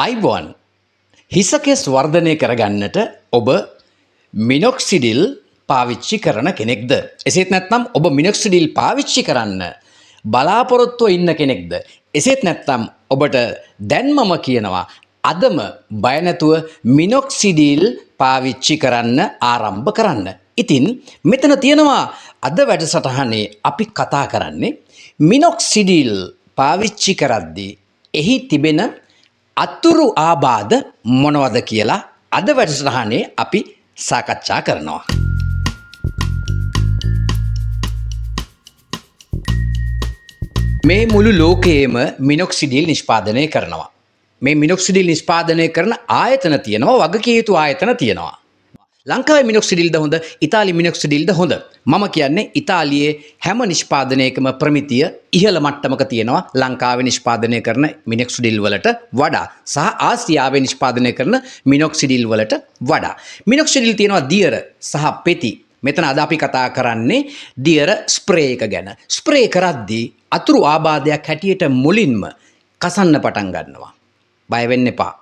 අයිබෝන් හිසකෙස් වර්ධනය කරගන්නට ඔබ මිනොක්සිඩිල් පාවිච්චි කරන කෙනෙක්ද? එසේත් නැත්නම් ඔබ මිනොක්සිඩිල් පාවිච්චි කරන්න බලාපොරොත්තුව ඉන්න කෙනෙක්ද? එසේත් නැත්නම් ඔබට දැන් මම කියනවා අදම බය නැතුව මිනොක්සිඩිල් පාවිච්චි කරන්න ආරම්භ කරන්න. ඉතින් මෙතන තියෙනවා අද වැඩසටහනේ අපි කතා කරන්නේ මිනොක්සිඩිල් පාවිච්චි කරද්දී එහි තිබෙන අතුරු ආබාධ මොනවද කියලා අද වැඩසටහනේ අපි සාකච්ඡා කරනවා. මේ මුළු ලෝකයේම මිනොක්සිඩිල් නිෂ්පාදනය කරනවා. මේ මිනොක්සිඩිල් නිෂ්පාදනය කරන ආයතන තියෙනවා, වගකිය යුතු ආයතන තියෙනවා. ලංකාවේ මිනොක්සිඩිල්ද හොඳ, ඉතාලි මිනොක්සිඩිල්ද හොඳ? මම කියන්නේ ඉතාලියේ හැම නිෂ්පාදනයකම ප්‍රමිතිය ඉහළ මට්ටමක තියෙනවා ලංකාවේ නිෂ්පාදනය කරන මිනොක්සිඩිල් වලට වඩා, සහ ආසියාවේ නිෂ්පාදනය කරන මිනොක්සිඩිල් වලට වඩා. මිනොක්සිඩිල් තියෙනවා දියර සහ පෙති. මෙතන අද අපි කතා කරන්නේ දියර ස්ප්‍රේ එක ගැන. ස්ප්‍රේ කරද්දී අතුරු ආබාධයක් හැටියට මුලින්ම කසන්න පටන් ගන්නවා. බය වෙන්න එපා.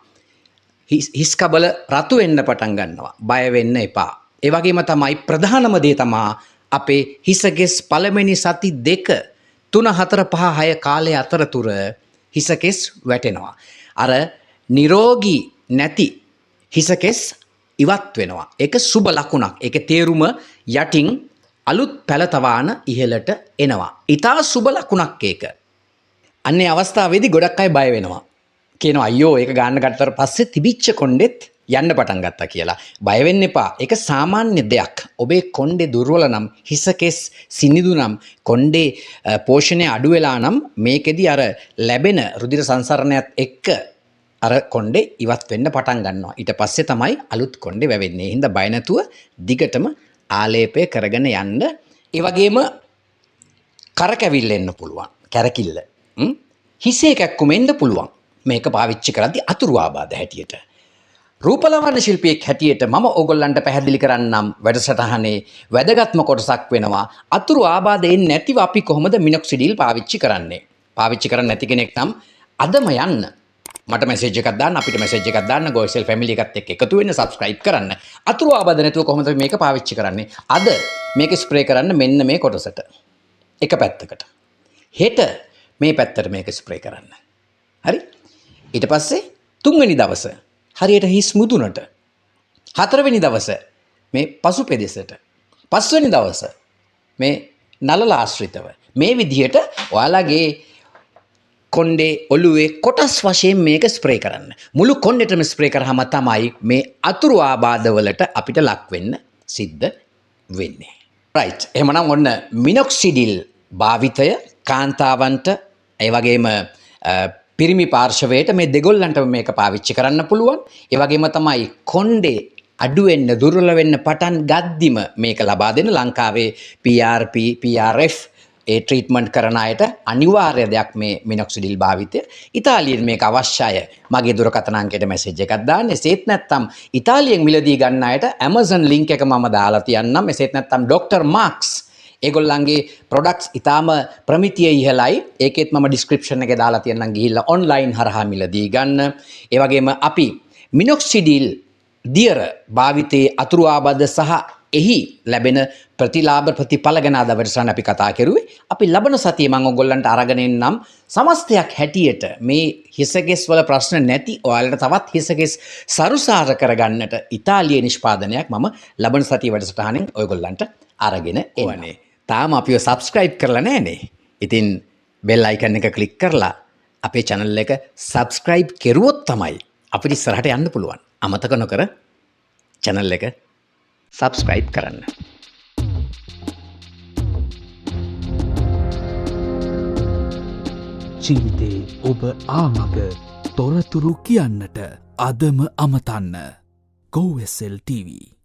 හිස් කබල රතු වෙන්න පටන් ගන්නවා. බය වෙන්න එපා. ඒ වගේම තමයි ප්‍රධානම දේ තමා අපේ හිසකෙස් පළවෙනි සති 2 3 4 5 6 කාලය අතරතුර හිසකෙස් වැටෙනවා. අර නිරෝගී නැති හිසකෙස් ඉවත් වෙනවා. ඒක සුබ ලකුණක්. ඒකේ තේරුම යටින් අලුත් පැලතවාන ඉහළට එනවා. ඊටා සුබ ලකුණක් ඒක. අන්නේ අවස්ථාවේදී ගොඩක් අය බය වෙනවා. කියනවා අයියෝ ඒක ගන්න ගත්තට පස්සේ තිබිච්ච කොණ්ඩෙත් යන්න පටන් ගත්තා කියලා. බය වෙන්න එපා. ඒක සාමාන්‍ය දෙයක්. ඔබේ කොණ්ඩේ දුර්වල නම්, හිසකෙස් සිනිදු නම්, කොණ්ඩේ පෝෂණය අඩු වෙලා නම් මේකෙදි අර ලැබෙන රුධිර සංසරණයත් එක්ක අර කොණ්ඩේ ඉවත් වෙන්න පටන් ගන්නවා. ඊට පස්සේ තමයි අලුත් කොණ්ඩේ වැවෙන්නේ. ඒ හින්දා බය නැතුව දිගටම ආලේපය කරගෙන යන්න. ඒ වගේම කරකැවිල්ල එන්න පුළුවන්. කැරකිල්ල. හිසේ කැක්කුම එන්න පුළුවන්. මේක පාවිච්චි කරද්දී අතුරු ආබාධ හැටියට. රූපලාවන්‍ය ශිල්පියෙක් හැටියට මම ඕගොල්ලන්ට පැහැදිලි කරන්නම් වැඩසටහනේ වැදගත්ම කොටසක් වෙනවා. අතුරු ආබාධ එන්නේ නැතිව අපි කොහොමද මිනොක්සිඩිල් පාවිච්චි කරන්නේ? පාවිච්චි කරන්නේ නැති කෙනෙක් නම් අදම යන්න. මට මැසේජ් එකක් දාන්න, අපිට මැසේජ් එකක් දාන්න, ගෝයිසෙල් ෆැමිලි එකත් එක්ක එකතු වෙන්න, සබ්ස්ක්‍රයිබ් කරන්න. අතුරු ආබාධ නැතුව කොහොමද මේක පාවිච්චි කරන්නේ? අද මේක ස්ප්‍රේ කරන්න මෙන්න මේ කොටසට. එක පැත්තකට. හෙට මේ පැත්තට මේක ස්ප්‍රේ කරන්න. හරි? ඊට පස්සේ 3 වෙනි දවස හරියට හිස් මුදුනට, 4 වෙනි දවස මේ පසු පෙදෙසට, 5 වෙනි දවස මේ නළල ආශ්‍රිතව මේ විදිහට ඔයාලගේ කොණ්ඩේ ඔළුවේ කොටස් වශයෙන් මේක ස්ප්‍රේ කරන්න. මුළු කොණ්ඩෙටම ස්ප්‍රේ කරාම තමයි මේ අතුරු ආබාධ වලට අපිට ලක් වෙන්න සිද්ධ වෙන්නේ. රයිට්. එහෙමනම් ඔන්න මිනොක්සිඩිල් භාවිතය කාන්තාවන්ට, ඒ වගේම පිරිමි පාර්ශවයට මේ දෙගොල්ලන්ටම මේක පාවිච්චි කරන්න පුළුවන්. ඒ වගේම තමයි කොණ්ඩේ අඩු වෙන්න, දුර්වල වෙන්න පටන් ගද්දිම මේක ලබා දෙන ලංකාවේ PRP, PRF ඒ ට්‍රීට්මන්ට් කරන අයට අනිවාර්ය දෙයක් මේ මිනොක්සිඩිල් භාවිතය. ඉතාලියෙන් මේක අවශ්‍යයි. මගේ දුරකථන අංකයට මැසේජ් එකක් දාන්න. එසේත් නැත්නම් ඉතාලියෙන් මිලදී ගන්න අයට Amazon link එක මම දාලා තියන්නම්. එසේත් නැත්නම් Dr. Marks ඒගොල්ලන්ගේ ප්‍රොඩක්ට්ස් ඊටාම ප්‍රමිතිය ඉහළයි. ඒකෙත් මම ඩිස්ක්‍රිප්ෂන් එකේ දාලා තියන්නම්, ගිහිල්ලා ඔන්ලයින් හරහා මිලදී ගන්න. ඒ වගේම අපි මිනොක්සිඩිල් දියර භාවිතයේ අතුරු ආබාධ සහ එහි ලැබෙන ප්‍රතිලාභ ප්‍රතිඵල ගැන අද වැඩසටහන අපි කතා කරුවේ. අපි ලබන සතියේ මම ඔයගොල්ලන්ට අරගෙන එන්නම් සමස්තයක් හැටියට මේ හිසකෙස් වල ප්‍රශ්න නැති ඔයාලට තවත් හිසකෙස් සරුසාර කරගන්නට ඉතාලියේ නිෂ්පාදනයක් මම ලබන සතියේ වැඩසටහනෙන් ඔයගොල්ලන්ට අරගෙන එන්නේ. තාම අපිව සබ්ස්ක්‍රයිබ් කරලා නැහනේ. ඉතින් බෙල් අයිකන් එක ක්ලික් කරලා අපේ channel එක සබ්ස්ක්‍රයිබ් කරුවොත් තමයි අපිට ඉස්සරහට යන්න පුළුවන්. අමතක නොකර channel එක සබ්ස්ක්‍රයිබ් කරන්න. ජීවිතේ ඔබ ආමග තොරතුරු කියන්නට අදම අමතන්න. GoSL TV